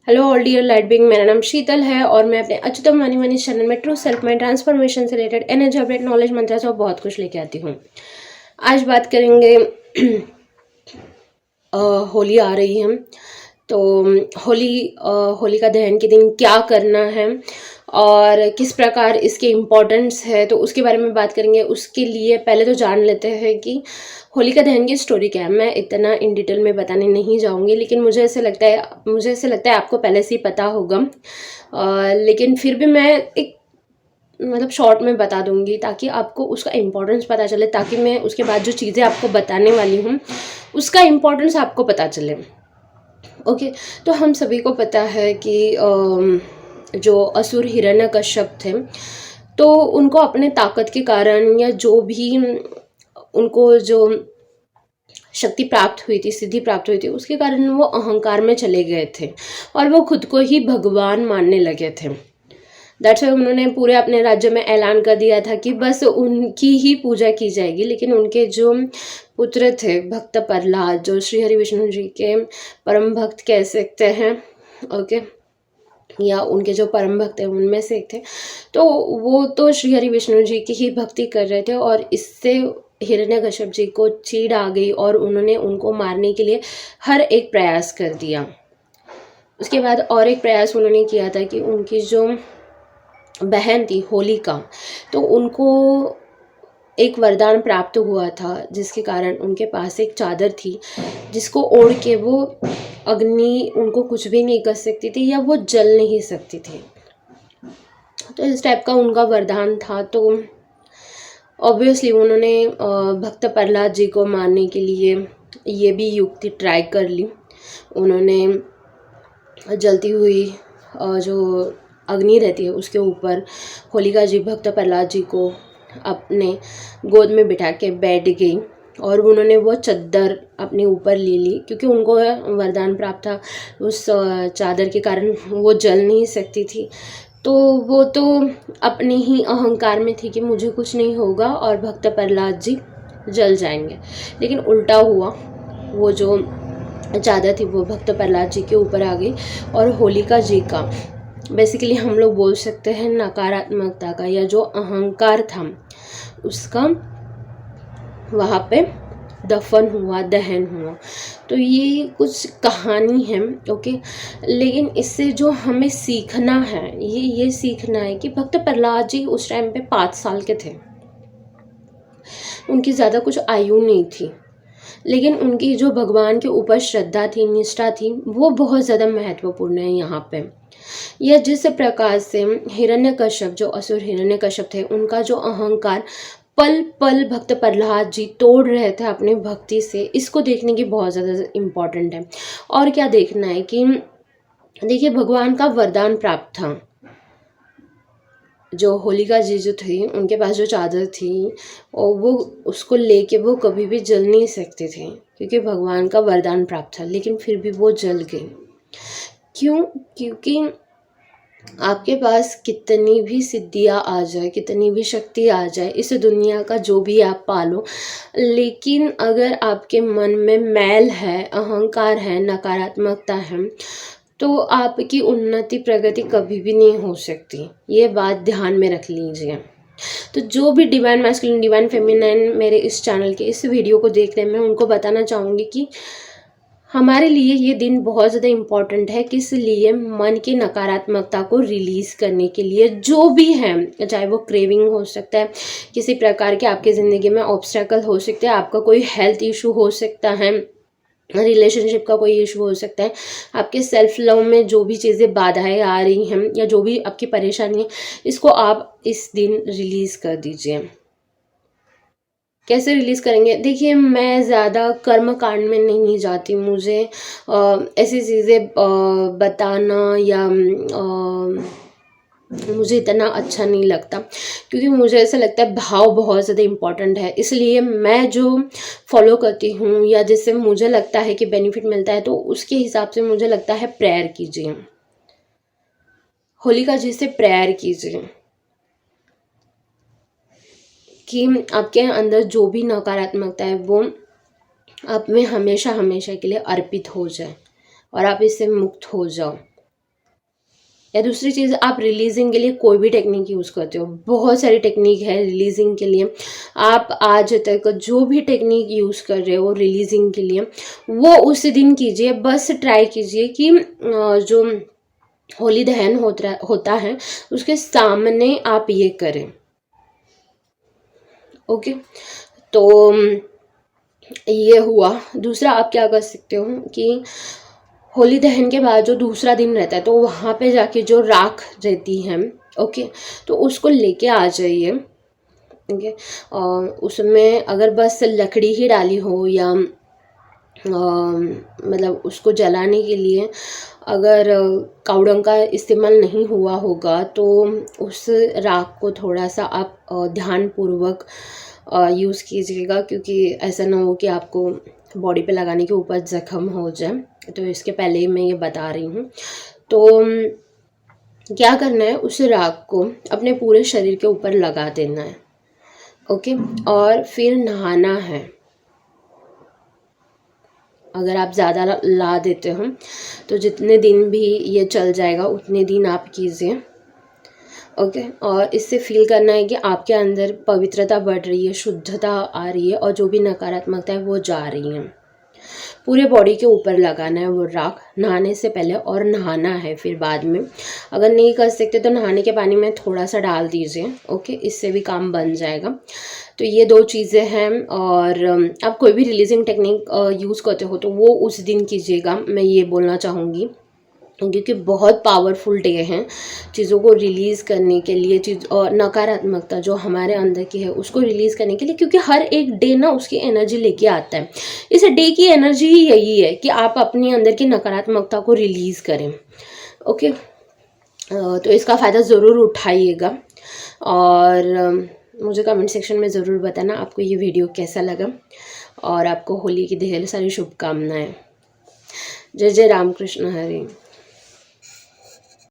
Hello all dear light being, मेरा नाम शीतल है और मैं अपने अच्युतम मनी मनी चैनल में ट्रू सेल्फ में ट्रांसफॉर्मेशन से रिलेटेड एनर्जी अपडेट नॉलेज मंत्र से बहुत कुछ लेके आती हूँ। आज बात करेंगे होली आ रही है तो होलिका दहन के दिन क्या करना है और किस प्रकार इसके इम्पोर्टेंस है, तो उसके बारे में बात करेंगे। उसके लिए पहले तो जान लेते हैं कि होलिका दहन की स्टोरी क्या है। मैं इतना इन डिटेल में बताने नहीं जाऊंगी, लेकिन मुझे ऐसे लगता है आपको पहले से ही पता होगा। लेकिन फिर भी मैं एक मतलब शॉर्ट में बता दूंगी ताकि आपको उसका इम्पोर्टेंस पता चले, ताकि मैं उसके बाद जो चीज़ें आपको बताने वाली हूँ उसका इम्पोर्टेंस आपको पता चले। ओके, तो हम सभी को पता है कि जो असुर हिरण्यकश्यप थे, तो उनको अपने ताकत के कारण या जो भी उनको जो शक्ति प्राप्त हुई थी, सिद्धि प्राप्त हुई थी, उसके कारण वो अहंकार में चले गए थे और वो खुद को ही भगवान मानने लगे थे। दैट्स वाई उन्होंने पूरे अपने राज्य में ऐलान कर दिया था कि बस उनकी ही पूजा की जाएगी। लेकिन उनके जो पुत्र थे भक्त प्रहलाद, जो श्री हरि विष्णु जी के परम भक्त कह सकते हैं, ओके, या उनके जो परम भक्त हैं उनमें से एक थे, तो वो तो श्री हरि विष्णु जी की ही भक्ति कर रहे थे और इससे हिरण्यकश्यप जी को चीड़ आ गई और उन्होंने उनको मारने के लिए हर एक प्रयास कर दिया। उसके बाद और एक प्रयास उन्होंने किया था कि उनकी जो बहन थी होलिका, तो उनको एक वरदान प्राप्त हुआ था जिसके कारण उनके पास एक चादर थी जिसको ओढ़ के वो अग्नि उनको कुछ भी नहीं कर सकती थी या वो जल नहीं सकती थी। तो इस टाइप का उनका वरदान था। तो ऑब्वियसली उन्होंने भक्त प्रहलाद जी को मारने के लिए ये भी युक्ति ट्राई कर ली। उन्होंने जलती हुई जो अग्नि रहती है उसके ऊपर होलिका जी भक्त प्रहलाद जी को अपने गोद में बिठा के बैठ गई और उन्होंने वो चद्दर अपने ऊपर ले ली, क्योंकि उनको वरदान प्राप्त था। उस चादर के कारण वो जल नहीं सकती थी, तो वो तो अपने ही अहंकार में थी कि मुझे कुछ नहीं होगा और भक्त प्रहलाद जी जल जाएंगे। लेकिन उल्टा हुआ, वो जो चादर थी वो भक्त प्रहलाद जी के ऊपर आ गई और होलिका जी का बेसिकली हम लोग बोल सकते हैं नकारात्मकता का या जो अहंकार था उसका वहाँ पे दफन हुआ, दहन हुआ। तो ये कुछ कहानी है, ओके। लेकिन इससे जो हमें सीखना है ये सीखना है कि भक्त प्रहलाद जी उस टाइम पे 5 साल के थे, उनकी ज़्यादा कुछ आयु नहीं थी, लेकिन उनकी जो भगवान के ऊपर श्रद्धा थी, निष्ठा थी, वो बहुत ज़्यादा महत्वपूर्ण है यहाँ पे। यह जिस प्रकार से हिरण्यकश्यप, जो असुर हिरण्यकश्यप थे, उनका जो अहंकार पल पल भक्त प्रहलाद जी तोड़ रहे थे अपनी भक्ति से, इसको देखने की बहुत ज़्यादा इम्पोर्टेंट है। और क्या देखना है कि देखिए, भगवान का वरदान प्राप्त था। जो होलिका जी जो थी उनके पास जो चादर थी और वो उसको लेके वो कभी भी जल नहीं सकते थे, क्योंकि भगवान का वरदान प्राप्त था, लेकिन फिर भी वो जल गई। क्यों? क्योंकि आपके पास कितनी भी सिद्धियाँ आ जाए, कितनी भी शक्ति आ जाए, इस दुनिया का जो भी आप पालो, लेकिन अगर आपके मन में मैल है, अहंकार है, नकारात्मकता है, तो आपकी उन्नति प्रगति कभी भी नहीं हो सकती। ये बात ध्यान में रख लीजिए। तो जो भी डिवाइन मैस्कुलिन, डिवाइन फेमिनाइन मेरे इस चैनल के इस वीडियो को देख रहे हैं, मैं उनको बताना चाहूँगी कि हमारे लिए ये दिन बहुत ज़्यादा इम्पॉर्टेंट है। किस लिए? मन की नकारात्मकता को रिलीज़ करने के लिए। जो भी है, चाहे वो क्रेविंग हो सकता है, किसी प्रकार के आपकी ज़िंदगी में ऑब्स्टेकल हो सकते हैं, आपका कोई हेल्थ इशू हो सकता है, रिलेशनशिप का कोई इशू हो सकता है, आपके सेल्फ लव में जो भी चीज़ें बाधाएं आ रही हैं या जो भी आपकी परेशानी है, इसको आप इस दिन रिलीज़ कर दीजिए। कैसे रिलीज़ करेंगे? देखिए, मैं ज़्यादा कर्म कांड में नहीं जाती। मुझे ऐसी चीज़ें बताना या मुझे इतना अच्छा नहीं लगता, क्योंकि मुझे ऐसा लगता है भाव बहुत ज़्यादा इम्पॉर्टेंट है। इसलिए मैं जो फॉलो करती हूँ या जिससे मुझे लगता है कि बेनिफिट मिलता है, तो उसके हिसाब से मुझे लगता है प्रेयर कीजिए, होलिका जी से प्रेयर कीजिए कि आपके अंदर जो भी नकारात्मकता है वो आप में हमेशा हमेशा के लिए अर्पित हो जाए और आप इससे मुक्त हो जाओ। या दूसरी चीज़, आप रिलीजिंग के लिए कोई भी टेक्निक यूज़ करते हो, बहुत सारी टेक्निक है रिलीजिंग के लिए। आप आज तक जो भी टेक्निक यूज़ कर रहे हो रिलीजिंग के लिए, वो उस दिन कीजिए। बस ट्राई कीजिए कि जो होली दहन होता है उसके सामने आप ये करें। ओके, तो ये हुआ। दूसरा आप क्या कर सकते हो कि होली दहन के बाद जो दूसरा दिन रहता है, तो वहाँ पे जाके जो राख रहती है, ओके, तो उसको लेके आ जाइए। ओके, और उसमें अगर बस लकड़ी ही डाली हो या मतलब उसको जलाने के लिए अगर कावड़ंग का इस्तेमाल नहीं हुआ होगा, तो उस राख को थोड़ा सा आप ध्यानपूर्वक यूज़ कीजिएगा, क्योंकि ऐसा ना हो कि आपको बॉडी पे लगाने के ऊपर ज़ख्म हो जाए। तो इसके पहले ही मैं ये बता रही हूँ। तो क्या करना है, उस राख को अपने पूरे शरीर के ऊपर लगा देना है। ओके, और फिर नहाना है। अगर आप ज़्यादा ला देते हो तो जितने दिन भी ये चल जाएगा उतने दिन आप कीजिए। ओके, और इससे फील करना है कि आपके अंदर पवित्रता बढ़ रही है, शुद्धता आ रही है, और जो भी नकारात्मकता है वो जा रही है। पूरे बॉडी के ऊपर लगाना है वो राख, नहाने से पहले, और नहाना है फिर बाद में। अगर नहीं कर सकते तो नहाने के पानी में थोड़ा सा डाल दीजिए। ओके, इससे भी काम बन जाएगा। तो ये 2 चीज़ें हैं। और आप कोई भी रिलीजिंग टेक्निक यूज़ करते हो तो वो उस दिन कीजिएगा, मैं ये बोलना चाहूँगी, क्योंकि बहुत पावरफुल डे हैं चीज़ों को रिलीज़ करने के लिए, चीज़ और नकारात्मकता जो हमारे अंदर की है उसको रिलीज़ करने के लिए, क्योंकि हर एक डे ना उसकी एनर्जी लेके आता है। इस डे की एनर्जी ही यही है कि आप अपने अंदर की नकारात्मकता को रिलीज़ करें। ओके, तो इसका फ़ायदा ज़रूर उठाइएगा, और मुझे कमेंट सेक्शन में ज़रूर बताना आपको ये वीडियो कैसा लगा, और आपको होली की ढेर सारी शुभकामनाएं। जय जय राम कृष्ण हरे।